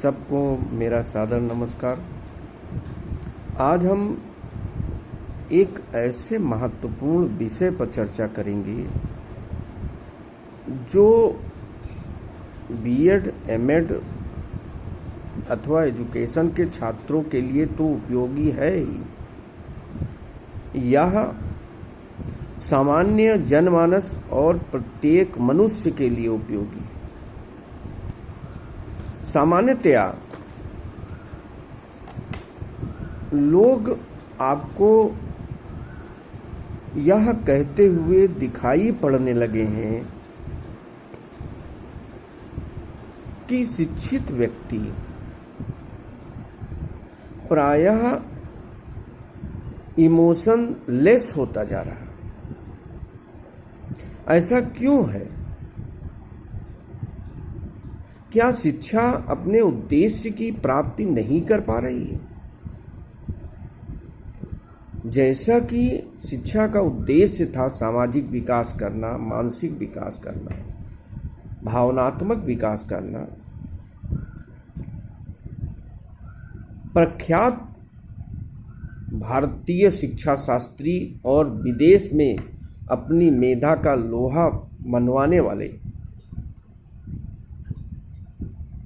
सबको मेरा सादर नमस्कार। आज हम एक ऐसे महत्वपूर्ण विषय पर चर्चा करेंगे जो बीएड, एमएड अथवा एजुकेशन के छात्रों के लिए तो उपयोगी है ही, यह सामान्य जनमानस और प्रत्येक मनुष्य के लिए उपयोगी है। सामान्यतया लोग आपको यह कहते हुए दिखाई पड़ने लगे हैं कि शिक्षित व्यक्ति प्रायः इमोशन लेस होता जा रहा है। ऐसा क्यों है? क्या शिक्षा अपने उद्देश्य की प्राप्ति नहीं कर पा रही है? जैसा कि शिक्षा का उद्देश्य था सामाजिक विकास करना, मानसिक विकास करना, भावनात्मक विकास करना, प्रख्यात भारतीय शिक्षा शास्त्री और विदेश में अपनी मेधा का लोहा मनवाने वाले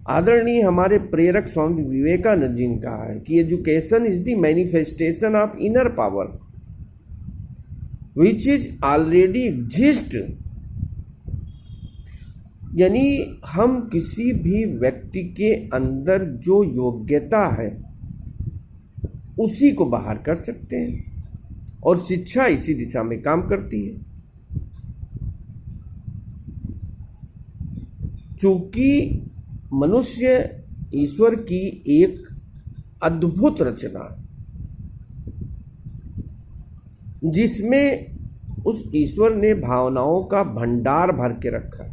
आदरणीय हमारे प्रेरक स्वामी विवेकानंद जी ने कहा है कि education is the manifestation of inner power which is already exist. यानी हम किसी भी व्यक्ति के अंदर जो योग्यता है उसी को बाहर कर सकते हैं और शिक्षा इसी दिशा में काम करती है। चूंकि मनुष्य ईश्वर की एक अद्भुत रचना जिसमें उस ईश्वर ने भावनाओं का भंडार भर के रखा,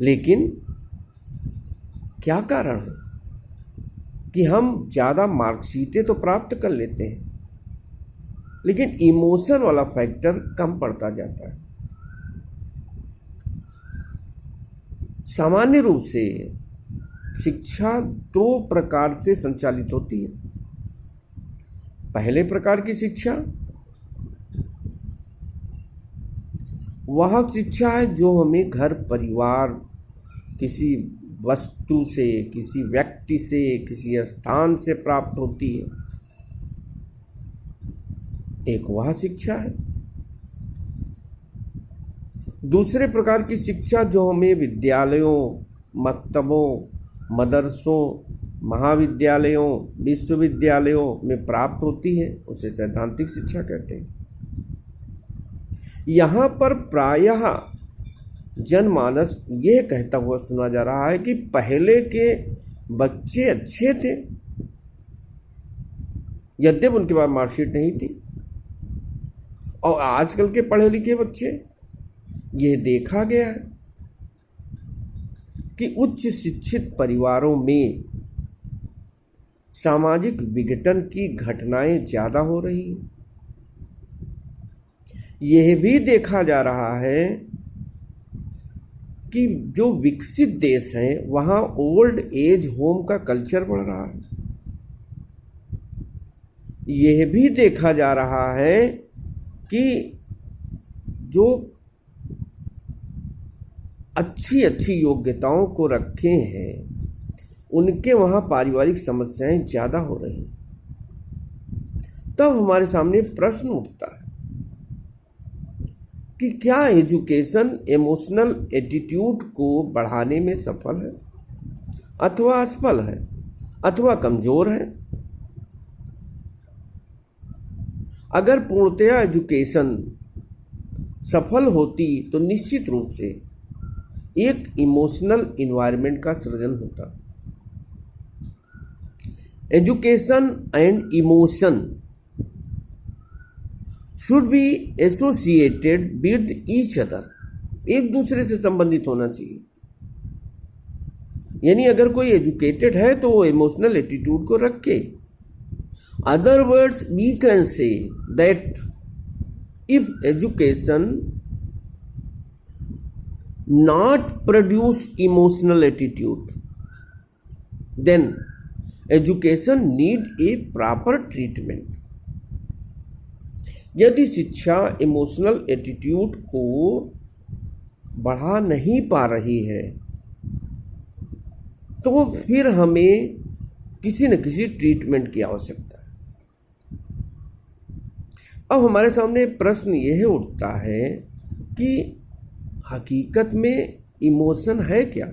लेकिन क्या कारण है कि हम ज़्यादा मार्कशीटें तो प्राप्त कर लेते हैं लेकिन इमोशन वाला फैक्टर कम पड़ता जाता है। सामान्य रूप से शिक्षा दो प्रकार से संचालित होती है। पहले प्रकार की शिक्षा वह शिक्षा है जो हमें घर परिवार, किसी वस्तु से, किसी व्यक्ति से, किसी स्थान से प्राप्त होती है। एक वह शिक्षा है। दूसरे प्रकार की शिक्षा जो हमें विद्यालयों, मकतबों, मदरसों, महाविद्यालयों, विश्वविद्यालयों में प्राप्त होती है, उसे सैद्धांतिक शिक्षा कहते हैं। यहाँ पर प्रायः जनमानस यह कहता हुआ सुना जा रहा है कि पहले के बच्चे अच्छे थे, यद्यपि उनके पास मार्कशीट नहीं थी, और आजकल के पढ़े लिखे बच्चे, यह देखा गया है कि उच्च शिक्षित परिवारों में सामाजिक विघटन की घटनाएं ज्यादा हो रही हैं। यह भी देखा जा रहा है कि जो विकसित देश हैं वहां ओल्ड एज होम का कल्चर बढ़ रहा है। यह भी देखा जा रहा है कि जो अच्छी योग्यताओं को रखे हैं उनके वहाँ पारिवारिक समस्याएं ज़्यादा हो रही। तब हमारे सामने प्रश्न उठता है कि क्या एजुकेशन इमोशनल एटीट्यूड को बढ़ाने में सफल है अथवा असफल है अथवा कमज़ोर है? अगर पूर्णतया एजुकेशन सफल होती तो निश्चित रूप से एक इमोशनल इन्वायरमेंट का सृजन होता। Education and emotion should be associated with each other, एक दूसरे से संबंधित होना चाहिए। यानी अगर कोई एजुकेटेड है तो वो इमोशनल एटीट्यूड को रखे। Other words we can say that if education not produce emotional attitude, then education need a proper treatment. यदि शिक्षा इमोशनल एटीट्यूड को बढ़ा नहीं पा रही है तो फिर हमें किसी न किसी ट्रीटमेंट की आवश्यकता है। अब हमारे सामने प्रश्न यह उठता है कि हकीकत में इमोशन है क्या?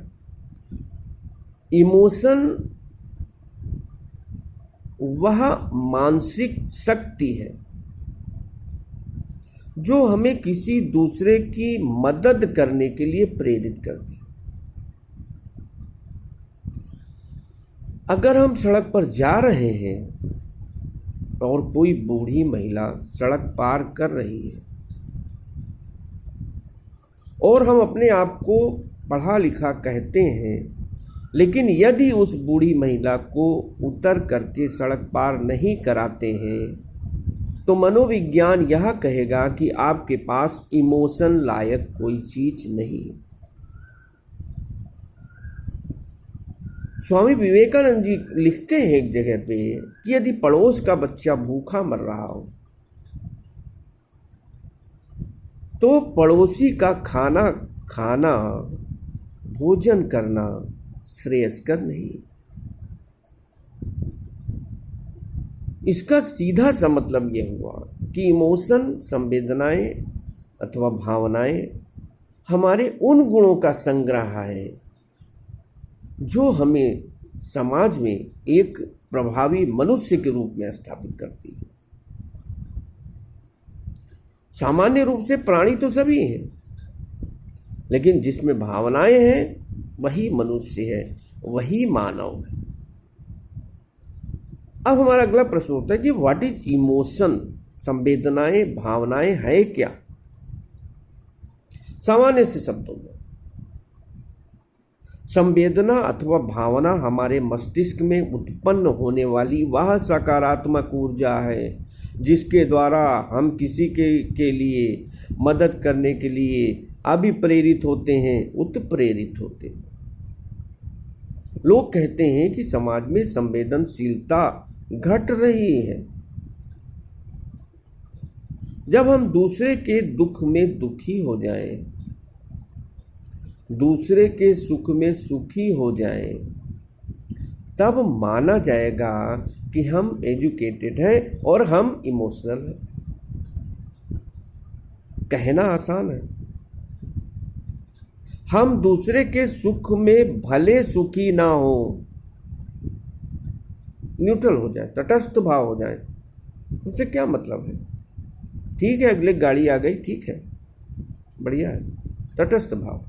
इमोशन वह मानसिक शक्ति है जो हमें किसी दूसरे की मदद करने के लिए प्रेरित करती है। अगर हम सड़क पर जा रहे हैं और कोई बूढ़ी महिला सड़क पार कर रही है और हम अपने आप को पढ़ा लिखा कहते हैं, लेकिन यदि उस बूढ़ी महिला को उतर करके सड़क पार नहीं कराते हैं तो मनोविज्ञान यह कहेगा कि आपके पास इमोशन लायक कोई चीज नहीं है। स्वामी विवेकानंद जी लिखते हैं एक जगह पे कि यदि पड़ोस का बच्चा भूखा मर रहा हो तो पड़ोसी का खाना खाना, भोजन करना श्रेयस्कर नहीं। इसका सीधा सा मतलब यह हुआ कि इमोशन, संवेदनाएं अथवा भावनाएं हमारे उन गुणों का संग्रह है जो हमें समाज में एक प्रभावी मनुष्य के रूप में स्थापित करती है। सामान्य रूप से प्राणी तो सभी हैं, लेकिन जिसमें भावनाएं हैं वही मनुष्य है, वही मानव है। अब हमारा अगला प्रश्न होता है कि व्हाट इज इमोशन? संवेदनाएं, भावनाएं है क्या? सामान्य से शब्दों में संवेदना अथवा भावना हमारे मस्तिष्क में उत्पन्न होने वाली वह सकारात्मक ऊर्जा है जिसके द्वारा हम किसी के लिए मदद करने के लिए अभिप्रेरित होते हैं, उत्प्रेरित होते हैं। लोग कहते हैं कि समाज में संवेदनशीलता घट रही है। जब हम दूसरे के दुख में दुखी हो जाएं, दूसरे के सुख में सुखी हो जाएं, तब माना जाएगा कि हम एजुकेटेड हैं और हम इमोशनल हैं। कहना आसान है, हम दूसरे के सुख में भले सुखी ना हो, न्यूट्रल हो जाए, तटस्थ भाव हो जाए, उनसे क्या मतलब है? ठीक है, अगले गाड़ी आ गई, ठीक है, बढ़िया है, तटस्थ भाव।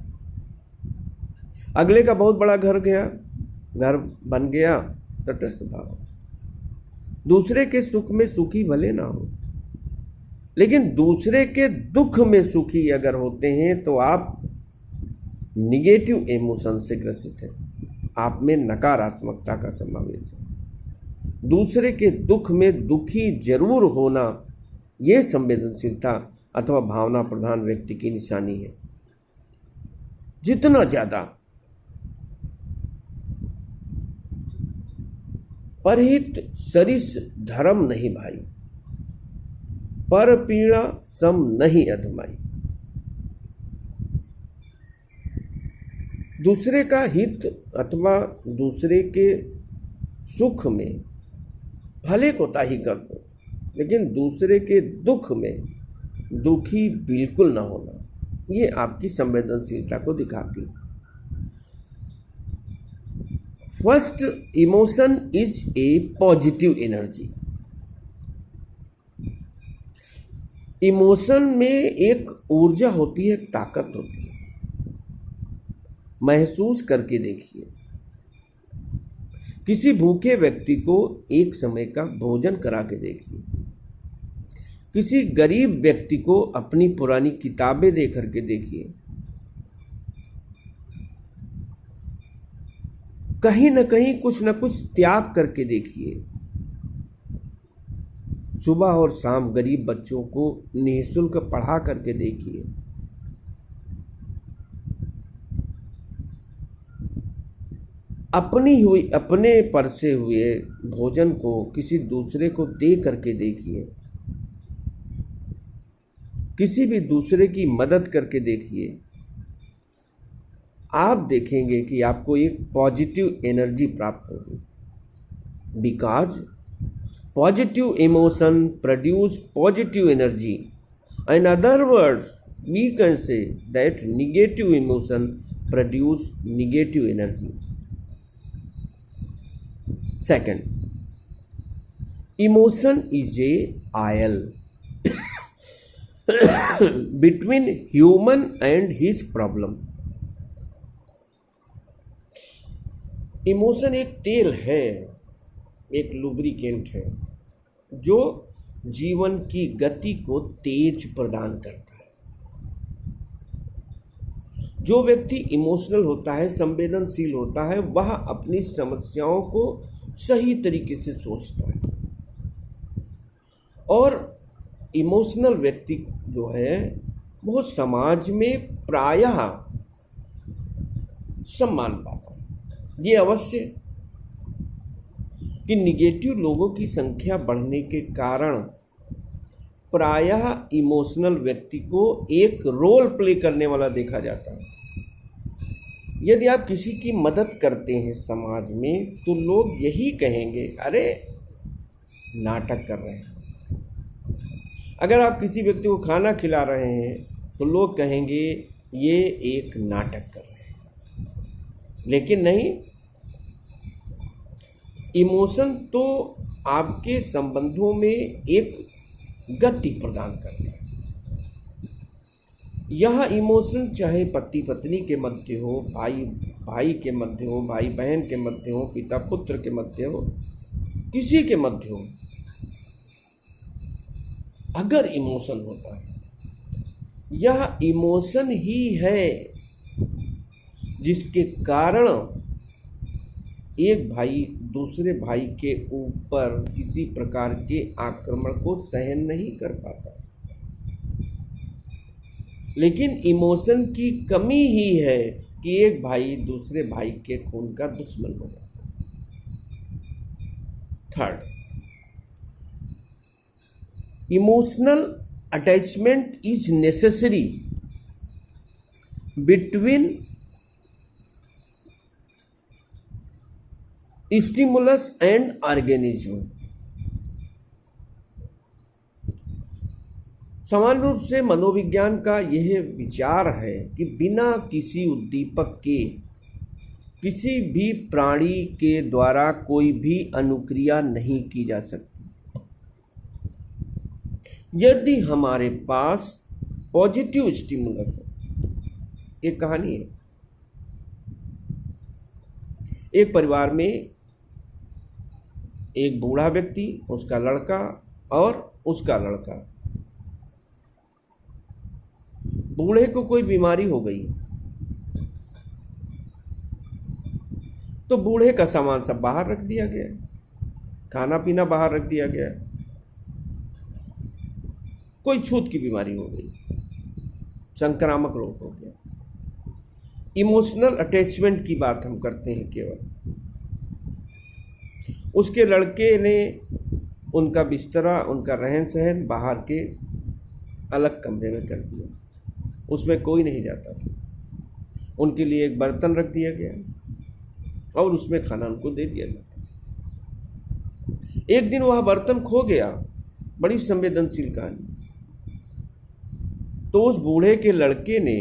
अगले का बहुत बड़ा घर गया, घर बन गया, तटस्थ भाव। दूसरे के सुख में सुखी भले ना हो, लेकिन दूसरे के दुख में सुखी अगर होते हैं तो आप निगेटिव इमोशन से ग्रसित हैं, आप में नकारात्मकता का समावेश है। दूसरे के दुख में दुखी जरूर होना यह संवेदनशीलता अथवा भावना प्रधान व्यक्ति की निशानी है। जितना ज्यादा परहित सरिस धर्म नहीं भाई, पर पीड़ा सम नहीं अधमाई। दूसरे का हित अथवा दूसरे के सुख में भले कोताही कर दो, लेकिन दूसरे के दुख में दुखी बिल्कुल ना होना, ये आपकी संवेदनशीलता को दिखाती है। First, emotion is A positive energy. Emotion में एक ऊर्जा होती है, एक ताकत होती है। महसूस करके देखिए, किसी भूखे व्यक्ति को एक समय का भोजन करा के देखिए, किसी गरीब व्यक्ति को अपनी पुरानी किताबें दे करके देखिए, कहीं न कहीं कुछ न कुछ त्याग करके देखिए। सुबह और शाम गरीब बच्चों को निःशुल्क पढ़ा करके देखिए। अपने परसे हुए भोजन को किसी दूसरे को दे करके देखिए, किसी भी दूसरे की मदद करके देखिए, आप देखेंगे कि आपको एक पॉजिटिव एनर्जी प्राप्त होगी। Because positive emotion produce positive energy. In other words we can say that negative emotion produce negative energy. Second, emotion is a oil between human and his problem। Emotion एक तेल है, एक lubricant है जो जीवन की गति को तेज प्रदान करता है। जो व्यक्ति इमोशनल होता है, संवेदनशील होता है, वह अपनी समस्याओं को सही तरीके से सोचता है और इमोशनल व्यक्ति जो है वो समाज में प्रायः सम्मान पाता है। ये अवश्य कि निगेटिव लोगों की संख्या बढ़ने के कारण प्रायः इमोशनल व्यक्ति को एक रोल प्ले करने वाला देखा जाता है। यदि आप किसी की मदद करते हैं समाज में तो लोग यही कहेंगे, अरे नाटक कर रहे हैं। अगर आप किसी व्यक्ति को खाना खिला रहे हैं तो लोग कहेंगे ये एक नाटक कर रहे हैं। लेकिन नहीं, इमोशन तो आपके संबंधों में एक गति प्रदान करता है। यह इमोशन चाहे पति पत्नी के मध्य हो, भाई भाई के मध्य हो, भाई बहन के मध्य हो, पिता पुत्र के मध्य हो, किसी के मध्य हो, अगर इमोशन होता है, यह इमोशन ही है जिसके कारण एक भाई दूसरे भाई के ऊपर किसी प्रकार के आक्रमण को सहन नहीं कर पाता। लेकिन इमोशन की कमी ही है कि एक भाई दूसरे भाई के खून का दुश्मन हो जाता है। Third, emotional attachment is necessary between stimulus and organism. समान रूप से मनोविज्ञान का यह विचार है कि बिना किसी उद्दीपक के किसी भी प्राणी के द्वारा कोई भी अनुक्रिया नहीं की जा सकती। यदि हमारे पास पॉजिटिव स्टिमुलस हो, एक कहानी है, एक परिवार में एक बूढ़ा व्यक्ति, उसका लड़का और उसका लड़का। बूढ़े को कोई बीमारी हो गई तो बूढ़े का सामान सब बाहर रख दिया गया, खाना पीना बाहर रख दिया गया। कोई छूत की बीमारी हो गई, संक्रामक रोग हो गया। इमोशनल अटैचमेंट की बात हम करते हैं केवल। उसके लड़के ने उनका बिस्तरा, उनका रहन सहन बाहर के अलग कमरे में कर दिया, उसमें कोई नहीं जाता था। उनके लिए एक बर्तन रख दिया गया और उसमें खाना उनको दे दिया जाता। एक दिन वह बर्तन खो गया, बड़ी संवेदनशील कहानी। तो उस बूढ़े के लड़के ने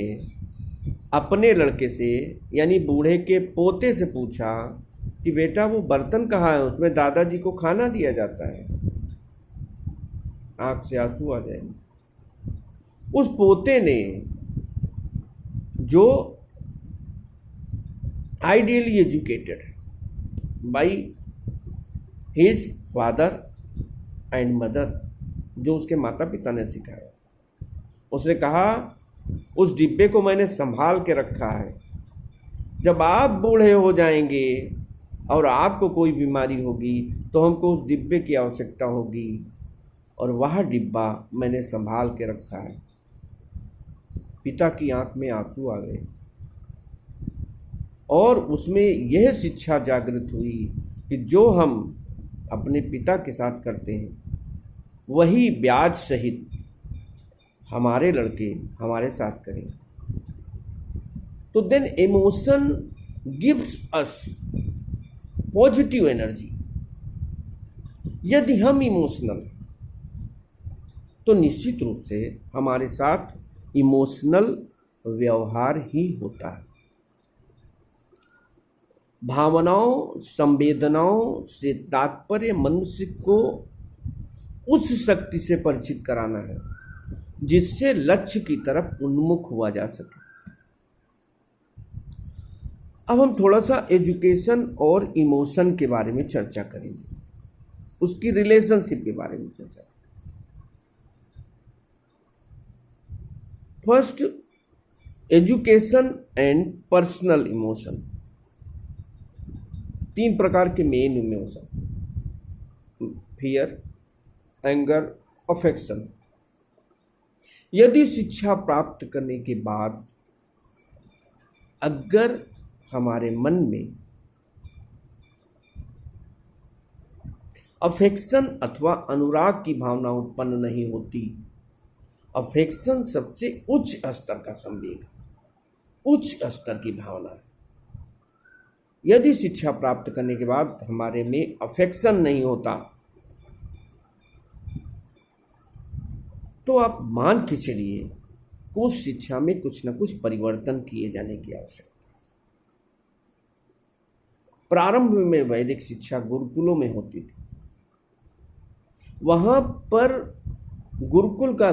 अपने लड़के से, यानी बूढ़े के पोते से पूछा कि बेटा वो बर्तन कहाँ है, उसमें दादाजी को खाना दिया जाता है। आंख से आंसू आ जाएंगे। उस पोते ने, जो आइडियली एजुकेटेड है by his father and mother, जो उसके माता पिता ने सिखाया, उसने कहा उस डिब्बे को मैंने संभाल के रखा है, जब आप बूढ़े हो जाएंगे और आपको कोई बीमारी होगी तो हमको उस डिब्बे की आवश्यकता होगी, और वह डिब्बा मैंने संभाल के रखा है। पिता की आंख में आंसू आ गए और उसमें यह शिक्षा जागृत हुई कि जो हम अपने पिता के साथ करते हैं वही ब्याज सहित हमारे लड़के हमारे साथ करें। तो then emotion gives us positive energy. यदि हम इमोशनल, तो निश्चित रूप से हमारे साथ इमोशनल व्यवहार ही होता है। भावनाओं संवेदनाओं से तात्पर्य मनुष्य को उस शक्ति से परिचित कराना है जिससे लक्ष्य की तरफ उन्मुख हुआ जा सके। अब हम थोड़ा सा एजुकेशन और इमोशन के बारे में चर्चा करेंगे, उसकी रिलेशनशिप के बारे में चर्चा। First, education and personal emotion. 3 प्रकार के main emotion, fear, anger, affection. यदि शिक्षा प्राप्त करने के बाद अगर हमारे मन में अफेक्शन अथवा अनुराग की भावना उत्पन्न नहीं होती, अफेक्शन सबसे उच्च स्तर का संवेग, उच्च स्तर की भावना है। यदि शिक्षा प्राप्त करने के बाद हमारे में अफेक्शन नहीं होता, तो आप मान के चलिए उस शिक्षा में कुछ न कुछ परिवर्तन किए जाने की आवश्यकता। प्रारंभ में वैदिक शिक्षा गुरुकुलों में होती थी। वहां पर गुरुकुल का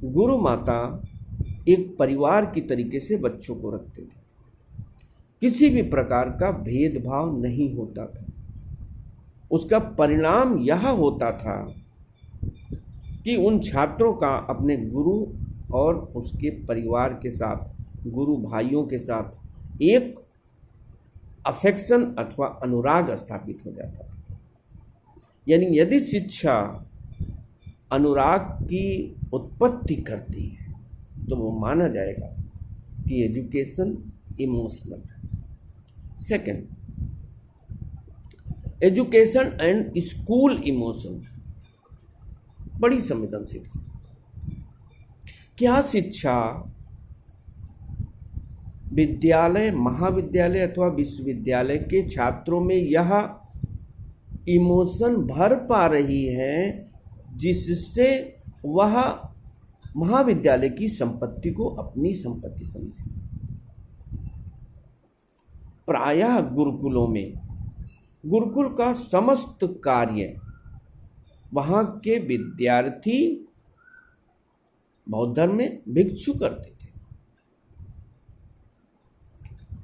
गुरु माता एक परिवार की तरीके से बच्चों को रखते थे। किसी भी प्रकार का भेदभाव नहीं होता था। उसका परिणाम यह होता था कि उन छात्रों का अपने गुरु और उसके परिवार के साथ, गुरु भाइयों के साथ एक अफेक्शन अथवा अनुराग स्थापित हो जाता था। यानी यदि शिक्षा अनुराग की उत्पत्ति करती है तो वो माना जाएगा कि एजुकेशन इमोशनल है। Second, education and school emotion, बड़ी संवेदनशील। क्या शिक्षा विद्यालय, महाविद्यालय अथवा विश्वविद्यालय के छात्रों में यह इमोशन भर पा रही है जिससे वह महाविद्यालय की संपत्ति को अपनी संपत्ति समझे? प्रायः गुरुकुलों में गुरुकुल का समस्त कार्य वहां के विद्यार्थी बौद्ध धर्म में भिक्षु करते थे।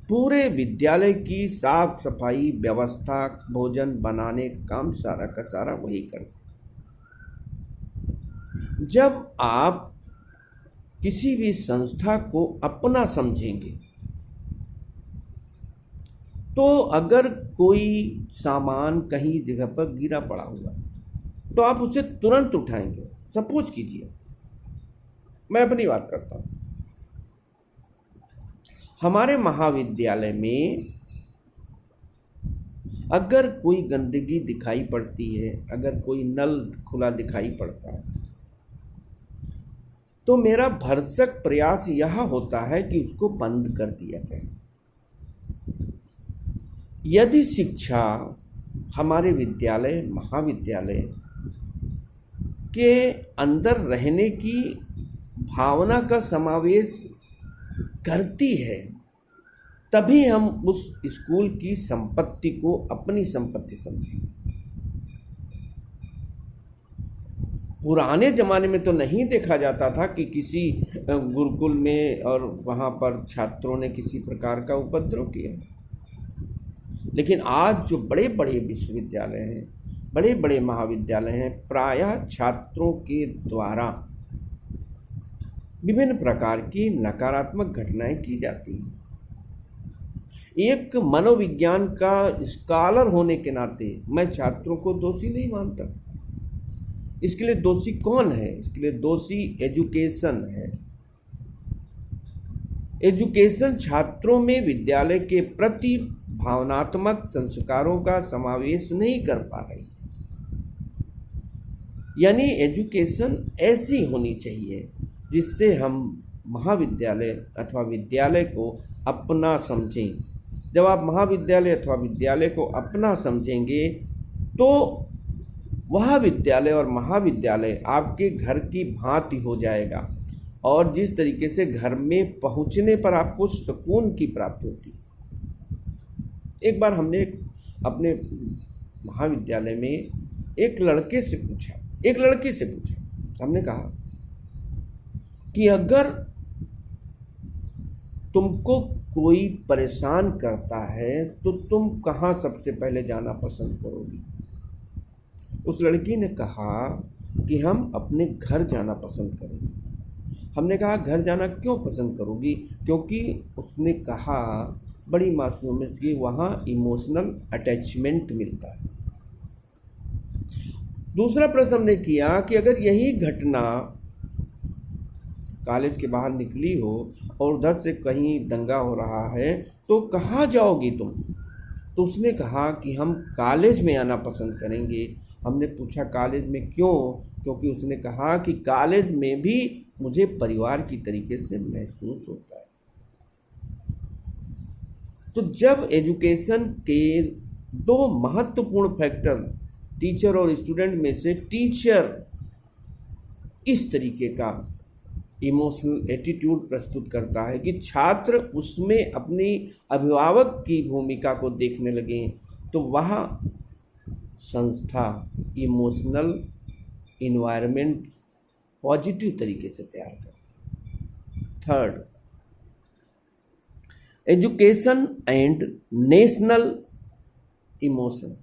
पूरे विद्यालय की साफ सफाई व्यवस्था, भोजन बनाने का काम सारा का सारा वही करते। जब आप किसी भी संस्था को अपना समझेंगे तो अगर कोई सामान कहीं जगह पर गिरा पड़ा हुआ तो आप उसे तुरंत उठाएंगे। सपोज कीजिए, मैं अपनी बात करता हूं, हमारे महाविद्यालय में अगर कोई गंदगी दिखाई पड़ती है, अगर कोई नल खुला दिखाई पड़ता है, तो मेरा भरसक प्रयास यह होता है कि उसको बंद कर दिया जाए। यदि शिक्षा हमारे विद्यालय, महाविद्यालय के अंदर रहने की भावना का समावेश करती है, तभी हम उस स्कूल की संपत्ति को अपनी संपत्ति समझेंगे। पुराने जमाने में तो नहीं देखा जाता था कि किसी गुरुकुल में और वहाँ पर छात्रों ने किसी प्रकार का उपद्रव किया, लेकिन आज जो बड़े बड़े विश्वविद्यालय हैं, बड़े बड़े महाविद्यालय हैं, प्रायः छात्रों के द्वारा विभिन्न प्रकार की नकारात्मक घटनाएं की जाती हैं। एक मनोविज्ञान का स्कॉलर होने के नाते मैं छात्रों को दोषी नहीं मानता। इसके लिए दोषी कौन है? इसके लिए दोषी एजुकेशन है। एजुकेशन छात्रों में विद्यालय के प्रति भावनात्मक संस्कारों का समावेश नहीं कर पा रही। यानी एजुकेशन ऐसी होनी चाहिए जिससे हम महाविद्यालय अथवा विद्यालय को अपना समझें। जब आप महाविद्यालय अथवा विद्यालय को अपना समझेंगे तो वह विद्यालय और महाविद्यालय आपके घर की भांति हो जाएगा, और जिस तरीके से घर में पहुंचने पर आपको सुकून की प्राप्ति होती। एक बार हमने अपने महाविद्यालय में एक लड़की से पूछा, हमने कहा कि अगर तुमको कोई परेशान करता है तो तुम कहाँ सबसे पहले जाना पसंद करोगी? उस लड़की ने कहा कि हम अपने घर जाना पसंद करेंगे। हमने कहा घर जाना क्यों पसंद करोगी? क्योंकि उसने कहा बड़ी मासूम में कि वहाँ इमोशनल अटैचमेंट मिलता है। दूसरा प्रश्न हमने किया कि अगर यही घटना कॉलेज के बाहर निकली हो और उधर से कहीं दंगा हो रहा है तो कहाँ जाओगी तुम? तो उसने कहा कि हम कॉलेज में आना पसंद करेंगे। हमने पूछा कॉलेज में क्यों? क्योंकि उसने कहा कि कॉलेज में भी मुझे परिवार की तरीके से महसूस होता है। तो जब एजुकेशन के दो महत्वपूर्ण फैक्टर टीचर और स्टूडेंट में से टीचर इस तरीके का इमोशनल एटीट्यूड प्रस्तुत करता है कि छात्र उसमें अपनी अभिभावक की भूमिका को देखने लगे, तो वह संस्था इमोशनल इन्वायरमेंट पॉजिटिव तरीके से तैयार करती। Third, education and national emotion.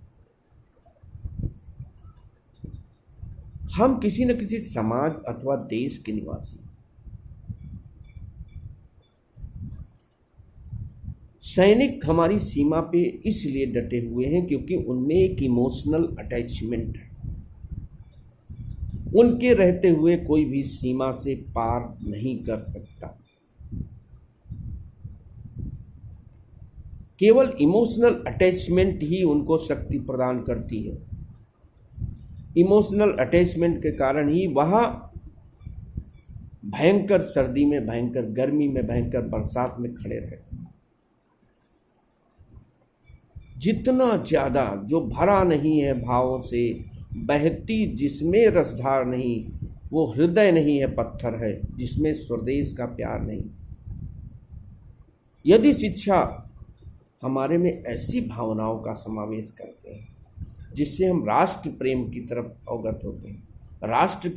हम किसी न किसी समाज अथवा देश के निवासी। सैनिक हमारी सीमा पे इसलिए डटे हुए हैं क्योंकि उनमें एक इमोशनल अटैचमेंट है। उनके रहते हुए कोई भी सीमा से पार नहीं कर सकता। केवल इमोशनल अटैचमेंट ही उनको शक्ति प्रदान करती है। इमोशनल अटैचमेंट के कारण ही वह भयंकर सर्दी में, भयंकर गर्मी में, भयंकर बरसात में खड़े रहते हैं। जितना ज़्यादा जो भरा नहीं है भावों से, बहती जिसमें रसधार नहीं, वो हृदय नहीं है पत्थर है, जिसमें स्वदेश का प्यार नहीं। यदि शिक्षा हमारे में ऐसी भावनाओं का समावेश करते हैं जिससे हम राष्ट्र प्रेम की तरफ अवगत होते हैं, राष्ट्र